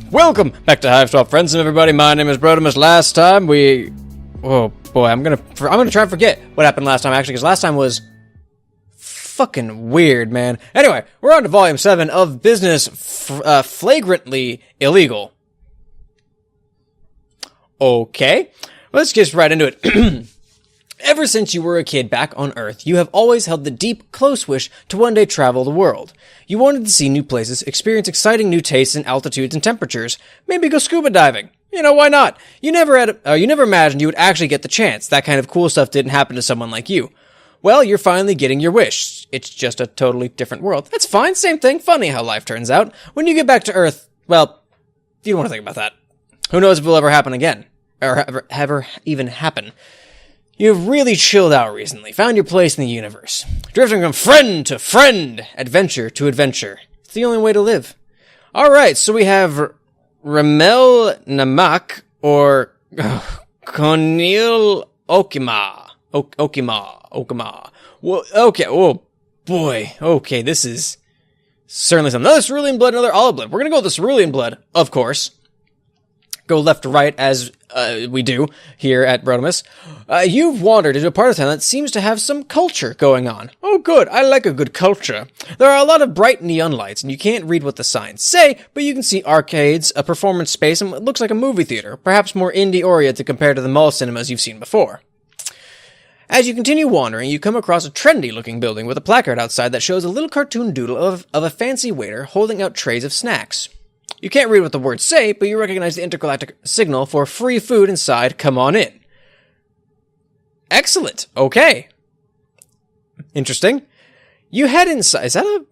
Welcome back to Hiveswap Friendsim, everybody. My name is Brotimus. Last time oh boy, I'm gonna try and forget what happened last time, actually, because last time was fucking weird, man. Anyway, we're on to Volume 7 of Business Flagrantly Illegal. Okay, let's get right into it. Ever since you were a kid back on Earth, you have always held the deep, close wish to one day travel the world. You wanted to see new places, experience exciting new tastes and altitudes and temperatures, maybe go scuba diving. You know, why not? You never imagined you would actually get the chance. That kind of cool stuff didn't happen to someone like you. Well, you're finally getting your wish. It's just a totally different world. That's fine, same thing. Funny how life turns out. When you get back to Earth, well, you don't want to think about that. Who knows if it will ever happen again? Or ever even happen. You've really chilled out recently, found your place in the universe. Drifting from friend to friend, adventure to adventure. It's the only way to live. Alright, so we have Remele Namak, or Konil Okima. Okima. Well, okay, oh boy. Okay, this is certainly something. Another cerulean blood, another olive blood. We're gonna go with the cerulean blood, of course. Go left to right, as we do here at Brotimus. You've wandered into a part of town that seems to have some culture going on. Oh good, I like a good culture. There are a lot of bright neon lights, and you can't read what the signs say, but you can see arcades, a performance space, and what looks like a movie theater, perhaps more indie-oriented compared to the mall cinemas you've seen before. As you continue wandering, you come across a trendy-looking building with a placard outside that shows a little cartoon doodle of a fancy waiter holding out trays of snacks. You can't read what the words say, but you recognize the intergalactic signal for free food inside. Come on in. Excellent. Okay. Interesting. You head inside. Is that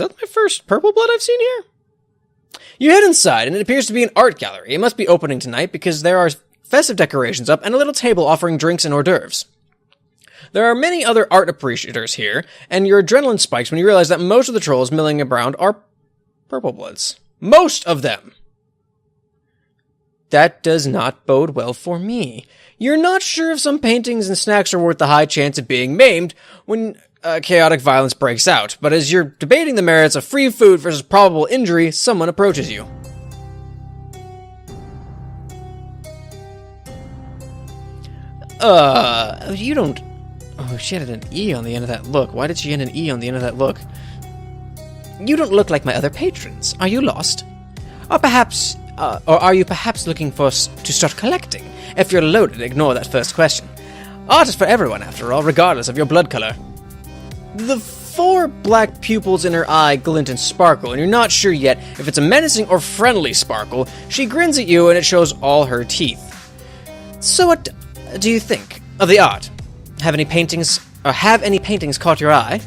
my first purple blood I've seen here? You head inside, and it appears to be an art gallery. It must be opening tonight because there are festive decorations up and a little table offering drinks and hors d'oeuvres. There are many other art appreciators here, and your adrenaline spikes when you realize that most of the trolls milling around are purple bloods. Most of them. That does not bode well for me. You're not sure if some paintings and snacks are worth the high chance of being maimed when chaotic violence breaks out, but as you're debating the merits of free food versus probable injury, someone approaches you. You don't... Oh, she had an E on the end of that look. Why did she end an E on the end of that look? You don't look like my other patrons. Are you lost? Or are you perhaps looking to start collecting? If you're loaded, ignore that first question. Art is for everyone, after all, regardless of your blood color. The 4 black pupils in her eye glint and sparkle, and you're not sure yet if it's a menacing or friendly sparkle. She grins at you, and it shows all her teeth. So what do you think of the art? Have any paintings caught your eye?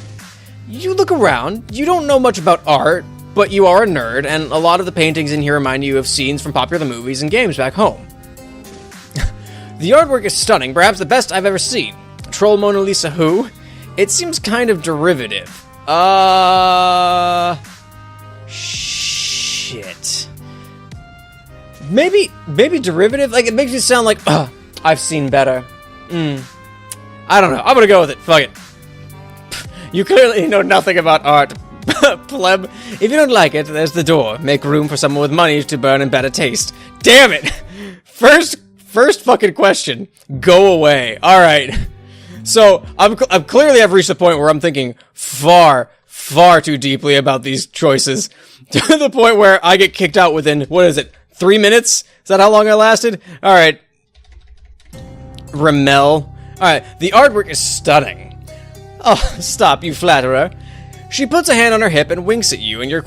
You look around, you don't know much about art, but you are a nerd, and a lot of the paintings in here remind you of scenes from popular movies and games back home. The artwork is stunning, perhaps the best I've ever seen. Troll Mona Lisa who? It seems kind of derivative. Shit. Maybe derivative? Like, it makes me sound like, I've seen better. I don't know, I'm gonna go with it, fuck it. You clearly know nothing about art, pleb. If you don't like it, there's the door. Make room for someone with money to burn and better taste. Damn it! First fucking question. Go away. Alright. So, I've clearly reached the point where I'm thinking far too deeply about these choices. To the point where I get kicked out within, what is it, 3 minutes? Is that how long I lasted? Alright. Remele. Alright, the artwork is stunning. Oh, stop, you flatterer. She puts a hand on her hip and winks at you, and you're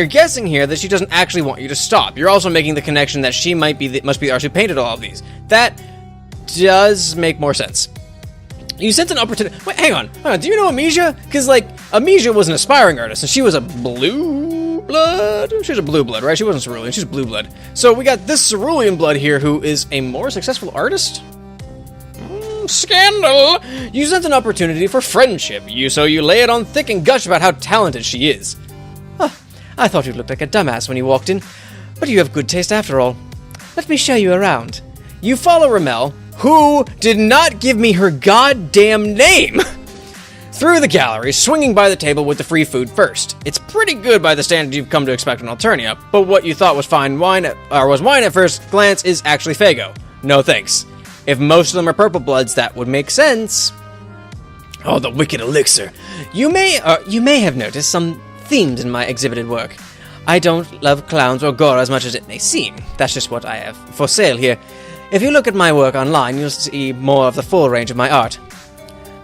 guessing here that she doesn't actually want you to stop. You're also making the connection that she must be the artist who painted all of these. That does make more sense. You sense an opportunity. Wait, hang on. Do you know Amnesia? Because, like, Amnesia was an aspiring artist, and she was a blue blood? She was a blue blood, right? She wasn't cerulean, she's blue blood. So we got this cerulean blood here who is a more successful artist? Scandal! You sense an opportunity for friendship, so you lay it on thick and gush about how talented she is. I thought you looked like a dumbass when you walked in, but you have good taste after all. Let me show you around. You follow Remele, who did not give me her goddamn name! through the gallery, swinging by the table with the free food first. It's pretty good by the standard you've come to expect in Alternia, but what you thought was fine wine, or was wine at first glance, is actually Fago. No thanks. If most of them are purple bloods, that would make sense. Oh, the wicked elixir. You may have noticed some themes in my exhibited work. I don't love clowns or gore as much as it may seem. That's just what I have for sale here. If you look at my work online, you'll see more of the full range of my art.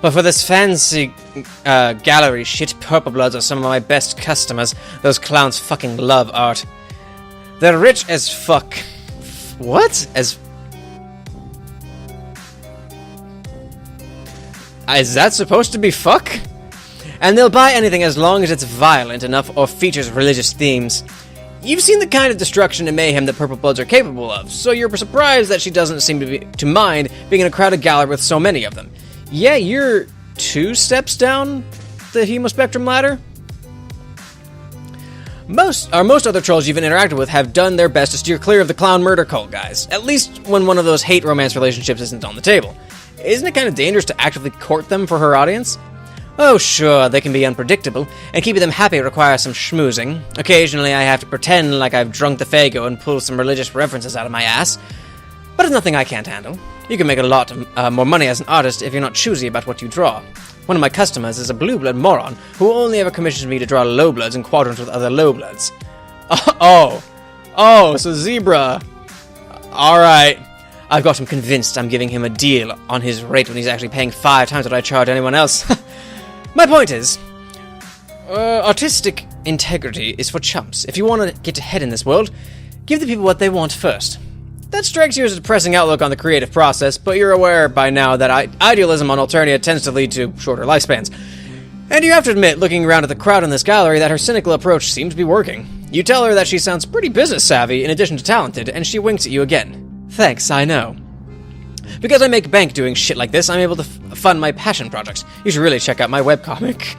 But for this fancy gallery shit, purple bloods are some of my best customers. Those clowns fucking love art. They're rich as fuck. What? Is that supposed to be fuck? And they'll buy anything as long as it's violent enough or features religious themes. You've seen the kind of destruction and mayhem that purple bloods are capable of, so you're surprised that she doesn't seem to mind being in a crowded gallery with so many of them. Yeah, you're 2 steps down the hemospectrum ladder? Most other trolls you've interacted with have done their best to steer clear of the clown murder cult guys, at least when one of those hate-romance relationships isn't on the table. Isn't it kind of dangerous to actively court them for her audience? Oh sure, they can be unpredictable, and keeping them happy requires some schmoozing. Occasionally I have to pretend like I've drunk the Fago and pull some religious references out of my ass. But it's nothing I can't handle. You can make a lot more money as an artist if you're not choosy about what you draw. One of my customers is a blue blood moron who only ever commissions me to draw low bloods in quadrants with other low bloods. Oh, so Zebra. Alright. I've got him convinced I'm giving him a deal on his rate when he's actually paying 5 times what I charge anyone else. My point is, artistic integrity is for chumps. If you want to get ahead in this world, give the people what they want first. That strikes you as a depressing outlook on the creative process, but you're aware by now that idealism on Alternia tends to lead to shorter lifespans. And you have to admit, looking around at the crowd in this gallery, that her cynical approach seems to be working. You tell her that she sounds pretty business savvy in addition to talented, and she winks at you again. Thanks, I know. Because I make bank doing shit like this, I'm able to fund my passion projects. You should really check out my webcomic.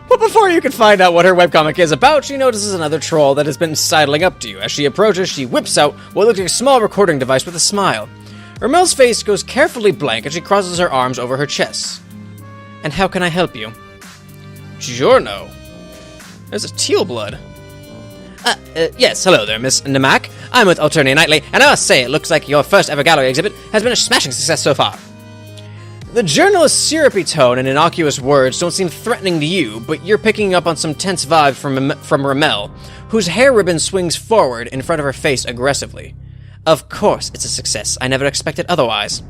But before you can find out what her webcomic is about, she notices another troll that has been sidling up to you. As she approaches, she whips out what looks like a small recording device with a smile. Remele's face goes carefully blank and she crosses her arms over her chest. And how can I help you? Giorno. There's a teal blood. Yes, hello there, Miss Namak. I'm with Alternia Nightly, and I must say, it looks like your first ever gallery exhibit has been a smashing success so far. The journalist's syrupy tone and innocuous words don't seem threatening to you, but you're picking up on some tense vibes from Remele, whose hair ribbon swings forward in front of her face aggressively. Of course it's a success. I never expected otherwise.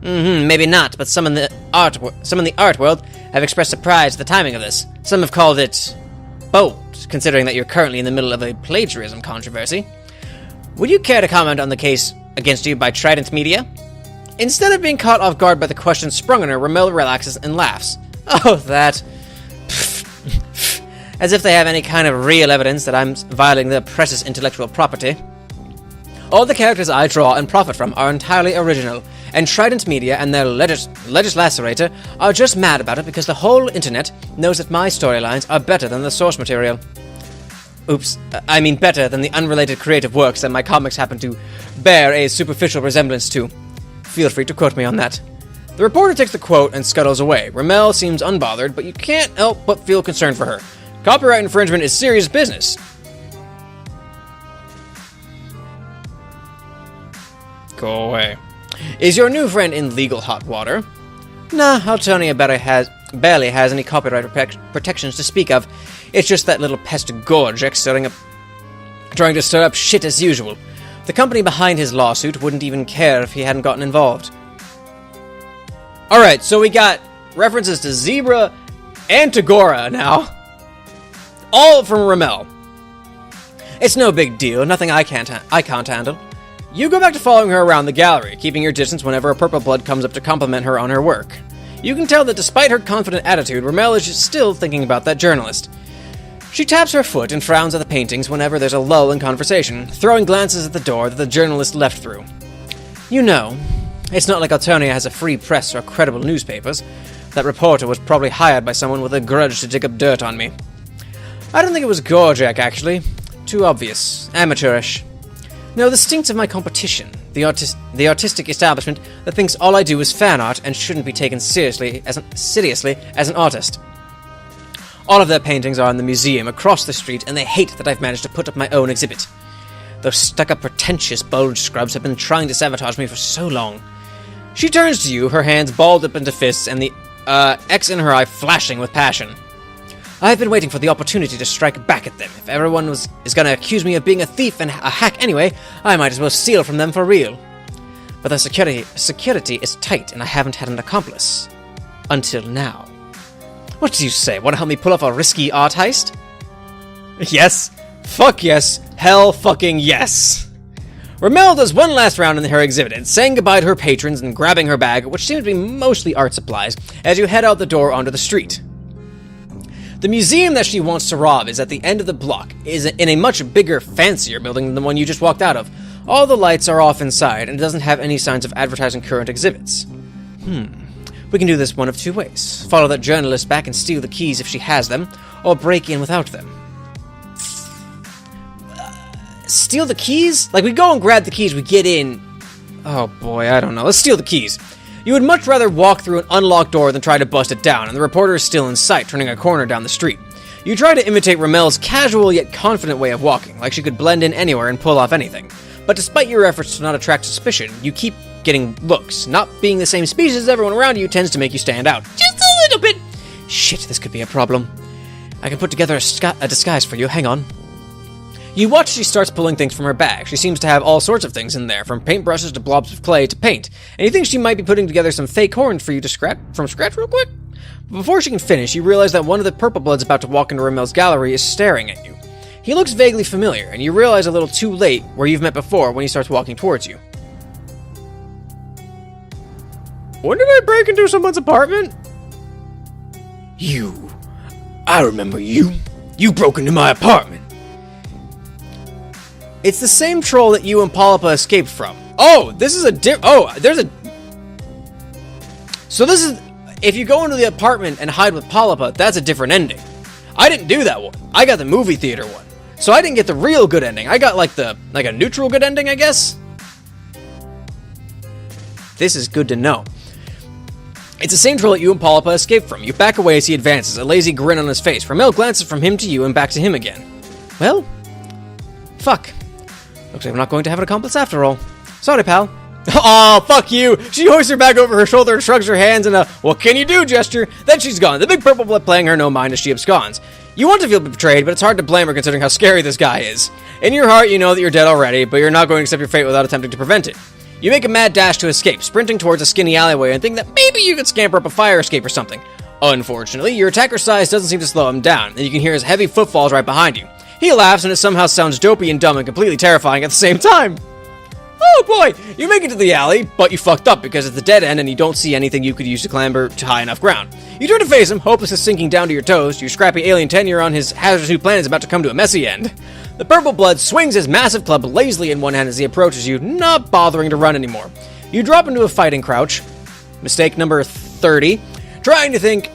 Maybe not, but some in the art world have expressed surprise at the timing of this. Some have called it bold, considering that you're currently in the middle of a plagiarism controversy. Would you care to comment on the case against you by Trident Media? Instead of being caught off guard by the question sprung on her, Remele relaxes and laughs. Oh, that. As if they have any kind of real evidence that I'm violating their precious intellectual property. All the characters I draw and profit from are entirely original, and Trident Media and their legislator are just mad about it because the whole internet knows that my storylines are better than the source material. Oops, I mean better than the unrelated creative works that my comics happen to bear a superficial resemblance to. Feel free to quote me on that. The reporter takes the quote and scuttles away. Remele seems unbothered, but you can't help but feel concerned for her. Copyright infringement is serious business. Go away. Is your new friend in legal hot water? Nah, Alternia barely has any copyright protections to speak of. It's just that little pest Gorjek trying to stir up shit as usual. The company behind his lawsuit wouldn't even care if he hadn't gotten involved. Alright, so we got references to Zebra and to Gora now. All from Remele. It's no big deal, nothing I can't handle. You go back to following her around the gallery, keeping your distance whenever a purple blood comes up to compliment her on her work. You can tell that despite her confident attitude, Remele is still thinking about that journalist. She taps her foot and frowns at the paintings whenever there's a lull in conversation, throwing glances at the door that the journalist left through. You know, it's not like Alternia has a free press or credible newspapers. That reporter was probably hired by someone with a grudge to dig up dirt on me. I don't think it was Gorjek, actually. Too obvious. Amateurish. No, this stinks of my competition. The artistic establishment that thinks all I do is fan art and shouldn't be taken seriously as an artist. All of their paintings are in the museum across the street, and they hate that I've managed to put up my own exhibit. Those stuck-up pretentious bulge scrubs have been trying to sabotage me for so long. She turns to you, her hands balled up into fists, and the X in her eye flashing with passion. I've been waiting for the opportunity to strike back at them. If everyone is going to accuse me of being a thief and a hack anyway, I might as well steal from them for real. But the security is tight, and I haven't had an accomplice. Until now. What do you say? Want to help me pull off a risky art heist? Yes. Fuck yes. Hell fucking yes. Remele does one last round in her exhibit, saying goodbye to her patrons and grabbing her bag, which seems to be mostly art supplies, as you head out the door onto the street. The museum that she wants to rob is at the end of the block, is in a much bigger, fancier building than the one you just walked out of. All the lights are off inside, and it doesn't have any signs of advertising current exhibits. We can do this one of two ways. Follow that journalist back and steal the keys if she has them, or break in without them. Steal the keys? Like, we go and grab the keys, we get in... Oh boy, I don't know. Let's steal the keys. You would much rather walk through an unlocked door than try to bust it down, and the reporter is still in sight, turning a corner down the street. You try to imitate Remele's casual yet confident way of walking, like she could blend in anywhere and pull off anything. But despite your efforts to not attract suspicion, you keep getting looks. Not being the same species as everyone around you tends to make you stand out. Just a little bit! Shit, this could be a problem. I can put together a disguise for you, hang on. You watch as she starts pulling things from her bag. She seems to have all sorts of things in there, from paintbrushes to blobs of clay to paint. And you think she might be putting together some fake horns for you to from scratch real quick? But before she can finish, you realize that one of the purple bloods about to walk into Remele's gallery is staring at you. He looks vaguely familiar, and you realize a little too late where you've met before when he starts walking towards you. When did I break into someone's apartment? You. I remember you. You broke into my apartment. It's the same troll that you and Polypa escaped from. Oh, this is So this is... If you go into the apartment and hide with Polypa, that's a different ending. I didn't do that one. I got the movie theater one. So I didn't get the real good ending. I got like a neutral good ending, I guess? This is good to know. It's the same troll that you and Polypa escaped from. You back away as he advances, a lazy grin on his face. Remele glances from him to you and back to him again. Well, fuck. Looks like I'm not going to have an accomplice after all. Sorry, pal. Oh, fuck you! She hoists her bag over her shoulder and shrugs her hands in a "what can you do" gesture. Then she's gone, the big purple blood playing her no mind as she absconds. You want to feel betrayed, but it's hard to blame her considering how scary this guy is. In your heart, you know that you're dead already, but you're not going to accept your fate without attempting to prevent it. You make a mad dash to escape, sprinting towards a skinny alleyway and think that maybe you could scamper up a fire escape or something. Unfortunately, your attacker's size doesn't seem to slow him down, and you can hear his heavy footfalls right behind you. He laughs, and it somehow sounds dopey and dumb and completely terrifying at the same time. Oh boy! You make it to the alley, but you fucked up because it's the dead end and you don't see anything you could use to clamber to high enough ground. You turn to face him, hopeless of sinking down to your toes. Your scrappy alien tenure on his hazardous new planet is about to come to a messy end. The purple blood swings his massive club lazily in one hand as he approaches you, not bothering to run anymore. You drop into a fighting crouch. Mistake number 30. Trying to think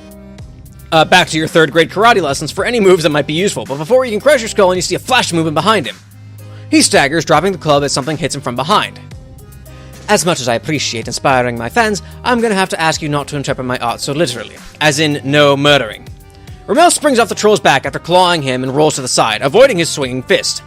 back to your third grade karate lessons for any moves that might be useful, but before you can crush your skull and you see a flash movement behind him. He staggers, dropping the club as something hits him from behind. As much as I appreciate inspiring my fans, I'm gonna have to ask you not to interpret my art so literally, as in no murdering. Remele springs off the troll's back after clawing him and rolls to the side, avoiding his swinging fist.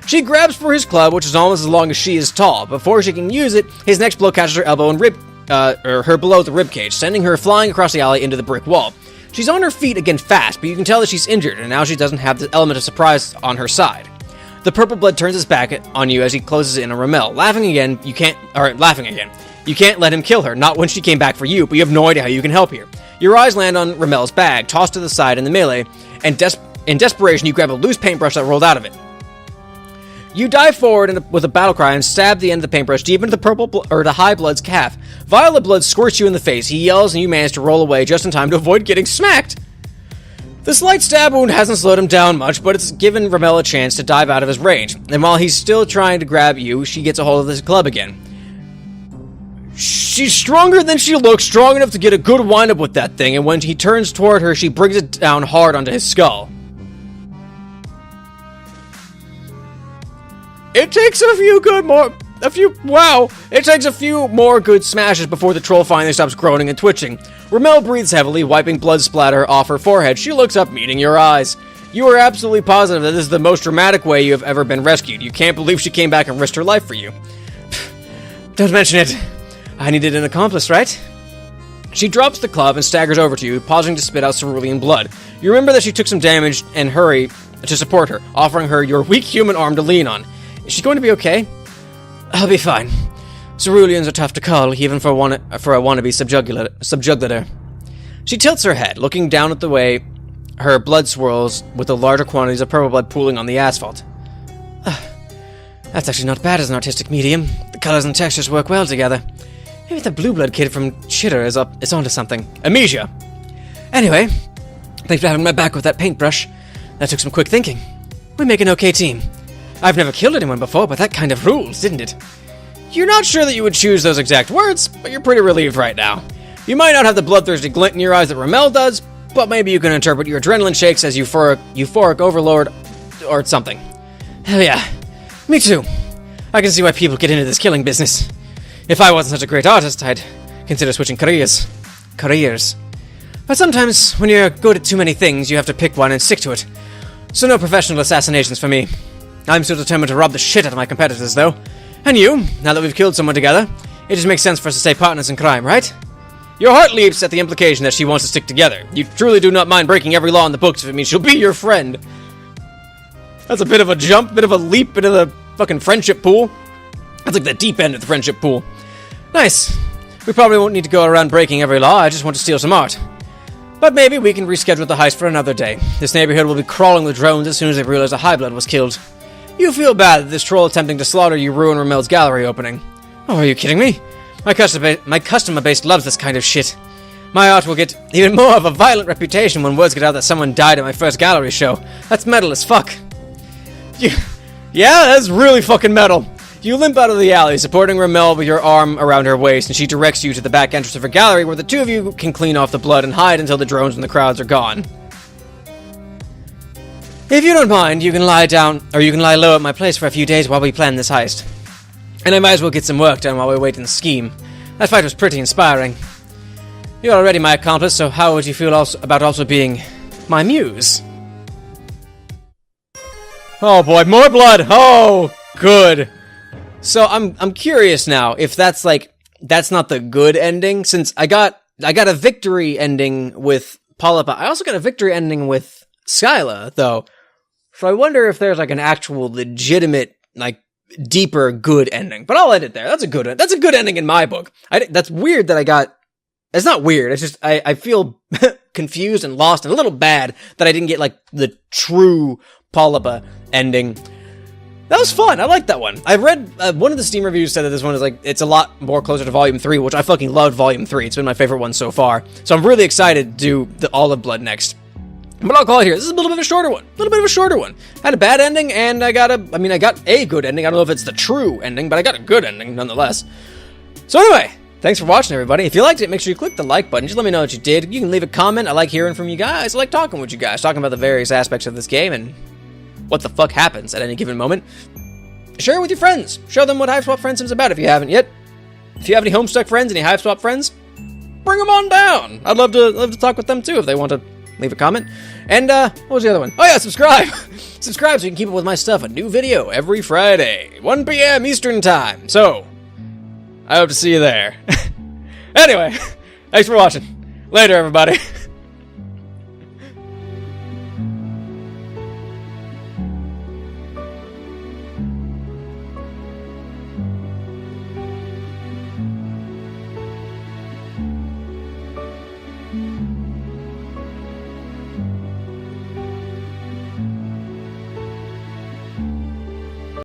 She grabs for his club, which is almost as long as she is tall. Before she can use it, his next blow catches her elbow and her below the ribcage, sending her flying across the alley into the brick wall. She's on her feet again fast, but you can tell that she's injured, and now she doesn't have the element of surprise on her side. The purple blood turns his back on you as he closes in on Remele. Laughing again. You can't let him kill her, not when she came back for you, but you have no idea how you can help here. Your eyes land on Remele's bag, tossed to the side in the melee, and in desperation you grab a loose paintbrush that rolled out of it. You dive forward with a battle cry and stab the end of the paintbrush deep into the high blood's calf. Violet blood squirts you in the face. He yells and you manage to roll away just in time to avoid getting smacked. The slight stab wound hasn't slowed him down much, but it's given Remele a chance to dive out of his range. And while he's still trying to grab you, she gets a hold of this club again. She's stronger than she looks, strong enough to get a good wind-up with that thing, and when he turns toward her, she brings it down hard onto his skull. It takes a few good Wow! It takes a few more good smashes before the troll finally stops groaning and twitching. Remele breathes heavily, wiping blood splatter off her forehead. She looks up, meeting your eyes. You are absolutely positive that this is the most dramatic way you have ever been rescued. You can't believe she came back and risked her life for you. Don't mention it. I needed an accomplice, right? She drops the club and staggers over to you, pausing to spit out cerulean blood. You remember that she took some damage and hurry to support her, offering her your weak human arm to lean on. Is she going to be okay? I'll be fine. Ceruleans are tough to cull, even for a wannabe subjugator. She tilts her head, looking down at the way her blood swirls with the larger quantities of purple blood pooling on the asphalt. That's actually not bad as an artistic medium. The colors and textures work well together. Maybe the blue blood kid from Chitter is onto something. Amnesia. Anyway, thanks for having my back with that paintbrush. That took some quick thinking. We make an okay team. I've never killed anyone before, but that kind of rules, didn't it? You're not sure that you would choose those exact words, but you're pretty relieved right now. You might not have the bloodthirsty glint in your eyes that Remele does, but maybe you can interpret your adrenaline shakes as euphoric overlord or something. Hell yeah. Me too. I can see why people get into this killing business. If I wasn't such a great artist, I'd consider switching careers. But sometimes, when you're good at too many things, you have to pick one and stick to it. So no professional assassinations for me. I'm still determined to rob the shit out of my competitors, though. And you, now that we've killed someone together, it just makes sense for us to stay partners in crime, right? Your heart leaps at the implication that she wants to stick together. You truly do not mind breaking every law in the books if it means she'll be your friend. That's a bit of a jump, bit of a leap into the fucking friendship pool. That's like the deep end of the friendship pool. Nice. We probably won't need to go around breaking every law, I just want to steal some art. But maybe we can reschedule the heist for another day. This neighborhood will be crawling with drones as soon as they realize a Highblood was killed. You feel bad that this troll attempting to slaughter you ruined Remele's gallery opening. Oh, are you kidding me? My customer base loves this kind of shit. My art will get even more of a violent reputation when words get out that someone died at my first gallery show. That's metal as fuck. Yeah, that's really fucking metal. You limp out of the alley, supporting Remele with your arm around her waist, and she directs you to the back entrance of her gallery where the two of you can clean off the blood and hide until the drones and the crowds are gone. If you don't mind, you can lie down, or you can lie low at my place for a few days while we plan this heist. And I might as well get some work done while we wait in the scheme. That fight was pretty inspiring. You're already my accomplice, so how would you feel about also being my muse? Oh boy, more blood! Oh, good. So I'm curious now if that's not the good ending, since I got a victory ending with Polypa. I also got a victory ending with Skyla, though. So I wonder if there's an actual legitimate, deeper good ending. But I'll end it there. That's a good ending in my book. That's weird that I got. It's not weird. It's just I feel confused and lost and a little bad that I didn't get the true Polypa ending. That was fun. I liked that one. I read one of the Steam reviews said that this one is it's a lot more closer to Volume 3, which I fucking loved Volume 3. It's been my favorite one so far. So I'm really excited to do the Olive Blood next. But I'll call it here. This is a little bit of a shorter one. Had a bad ending, and I got a good ending. I don't know if it's the true ending, but I got a good ending nonetheless. So anyway, thanks for watching, everybody. If you liked it, make sure you click the like button. Just let me know what you did. You can leave a comment. I like hearing from you guys. I like talking with you guys, talking about the various aspects of this game and what the fuck happens at any given moment. Share it with your friends. Show them what Hiveswap Friendsim is about if you haven't yet. If you have any Homestuck friends, any Hiveswap friends, bring them on down. I'd love to talk with them too if they want to leave a comment. And what was the other one? Oh yeah, subscribe. Subscribe so you can keep up with my stuff. A new video every Friday, 1 p.m. Eastern time. So I hope to see you there. Anyway, thanks for watching. Later, everybody.